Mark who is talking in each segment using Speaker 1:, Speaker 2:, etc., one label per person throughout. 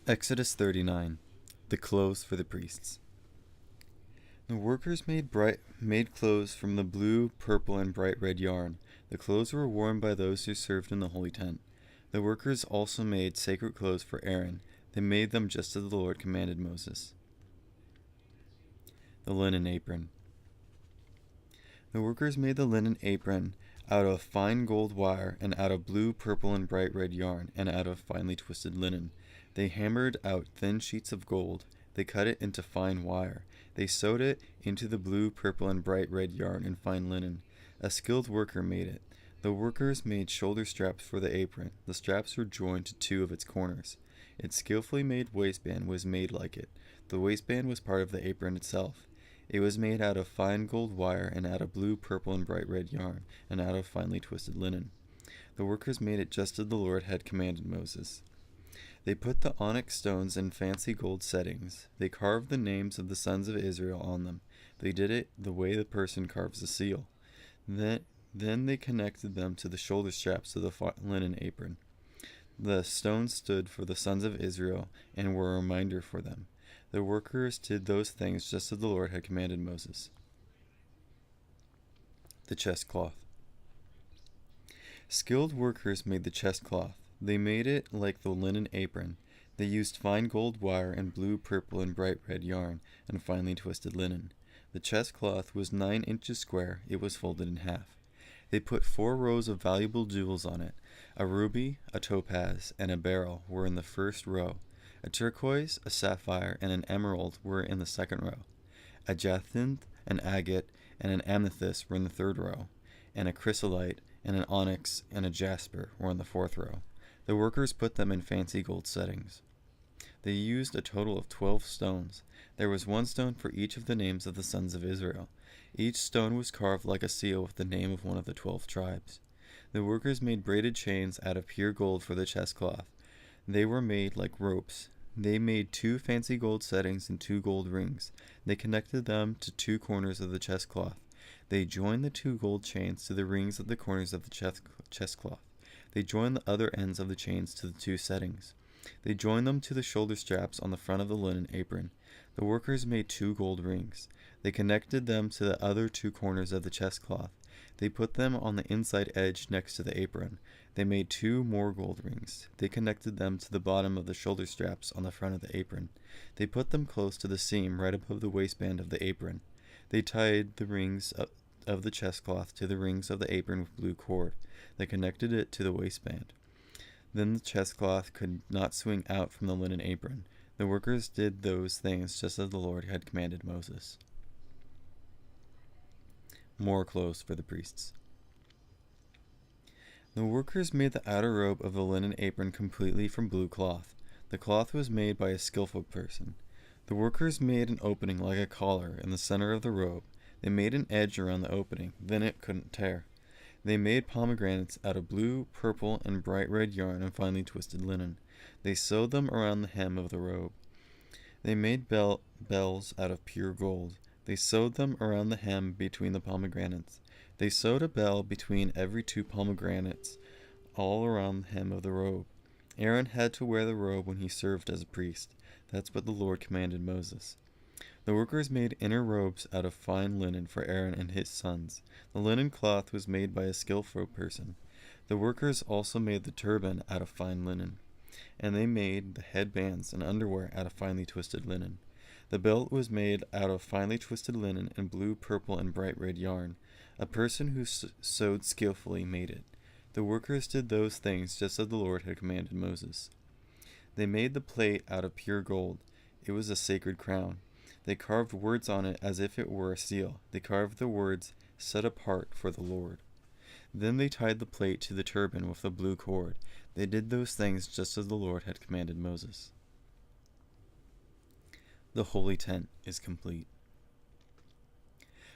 Speaker 1: Exodus 39. The clothes for the priests. The workers made clothes from the blue, purple, and bright red yarn. The clothes were worn by those who served in the holy tent. The workers also made sacred clothes for Aaron. They made them just as the Lord commanded Moses. The linen apron. The workers made the linen apron out of fine gold wire, and out of blue, purple, and bright red yarn, and out of finely twisted linen. They hammered out thin sheets of gold. They cut it into fine wire. They sewed it into the blue, purple, and bright red yarn and fine linen. A skilled worker made it. The workers made shoulder straps for the apron. The straps were joined to two of its corners. Its skillfully made waistband was made like it. The waistband was part of the apron itself. It was made out of fine gold wire, and out of blue, purple, and bright red yarn, and out of finely twisted linen. The workers made it just as the Lord had commanded Moses. They put the onyx stones in fancy gold settings. They carved the names of the sons of Israel on them. They did it the way the person carves a seal. Then they connected them to the shoulder straps of the linen apron. The stones stood for the sons of Israel and were a reminder for them. The workers did those things just as the Lord had commanded Moses. The chest cloth. Skilled workers made the chest cloth. They made it like the linen apron. They used fine gold wire and blue, purple, and bright red yarn and finely twisted linen. The chest cloth was 9 inches square. It was folded in half. They put 4 rows of valuable jewels on it. A ruby, a topaz, and a beryl were in the first row. A turquoise, a sapphire, and an emerald were in the second row. A jacinth, an agate, and an amethyst were in the third row. And a chrysolite, and an onyx, and a jasper were in the fourth row. The workers put them in fancy gold settings. They used a total of 12 stones. There was 1 stone for each of the names of the sons of Israel. Each stone was carved like a seal with the name of one of the 12 tribes. The workers made braided chains out of pure gold for the chest cloth. They were made like ropes. They made 2 fancy gold settings and 2 gold rings. They connected them to 2 corners of the chest cloth. They joined the 2 gold chains to the rings at the corners of the chest cloth. They joined the other ends of the chains to the 2 settings. They joined them to the shoulder straps on the front of the linen apron. The workers made 2 gold rings. They connected them to the other 2 corners of the chest cloth. They put them on the inside edge next to the apron. They made 2 more gold rings. They connected them to the bottom of the shoulder straps on the front of the apron. They put them close to the seam right above the waistband of the apron. They tied the rings of the chest cloth to the rings of the apron with blue cord. They connected it to the waistband. Then the chest cloth could not swing out from the linen apron. The workers did those things just as the Lord had commanded Moses. More clothes for the priests. The workers made the outer robe of the linen apron completely from blue cloth. The cloth was made by a skillful person. The workers made an opening like a collar in the center of the robe. They made an edge around the opening, then it couldn't tear. They made pomegranates out of blue, purple, and bright red yarn and finely twisted linen. They sewed them around the hem of the robe. They made bells out of pure gold. They sewed them around the hem between the pomegranates. They sewed a bell between every 2 pomegranates, all around the hem of the robe. Aaron had to wear the robe when he served as a priest. That's what the Lord commanded Moses. The workers made inner robes out of fine linen for Aaron and his sons. The linen cloth was made by a skillful person. The workers also made the turban out of fine linen, and they made the headbands and underwear out of finely twisted linen. The belt was made out of finely twisted linen and blue, purple, and bright red yarn. A person who sewed skillfully made it. The workers did those things just as the Lord had commanded Moses. They made the plate out of pure gold. It was a sacred crown. They carved words on it as if it were a seal. They carved the words, "Set apart for the Lord." Then they tied the plate to the turban with a blue cord. They did those things just as the Lord had commanded Moses. The holy tent is complete.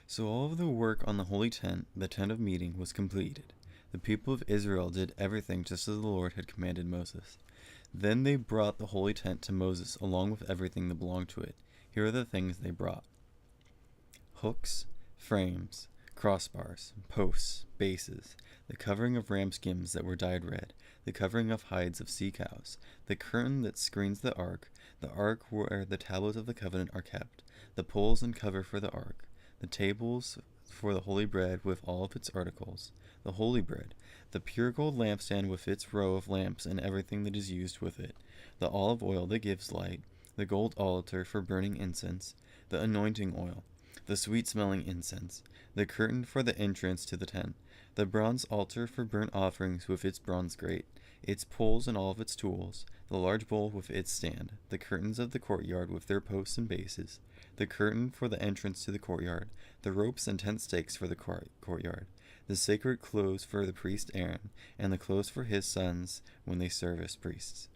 Speaker 1: So all of the work on the holy tent, the tent of meeting, was completed. The people of Israel did everything just as the Lord had commanded Moses. Then they brought the holy tent to Moses along with everything that belonged to it. Here are the things they brought: hooks, frames, crossbars, posts, bases, the covering of ram skins that were dyed red, the covering of hides of sea cows, the curtain that screens the ark where the tablets of the covenant are kept, the poles and cover for the ark, the tables for the holy bread with all of its articles, the holy bread, the pure gold lampstand with its row of lamps and everything that is used with it, the olive oil that gives light, the gold altar for burning incense, the anointing oil, the sweet-smelling incense, the curtain for the entrance to the tent, the bronze altar for burnt offerings with its bronze grate, its poles and all of its tools, the large bowl with its stand, the curtains of the courtyard with their posts and bases, the curtain for the entrance to the courtyard, the ropes and tent stakes for the courtyard, the sacred clothes for the priest Aaron, and the clothes for his sons when they serve as priests.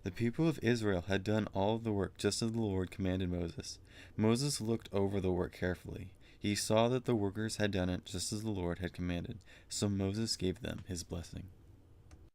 Speaker 1: The people of Israel had done all of the work just as the Lord commanded Moses. Moses looked over the work carefully. He saw that the workers had done it just as the Lord had commanded, so Moses gave them his blessing.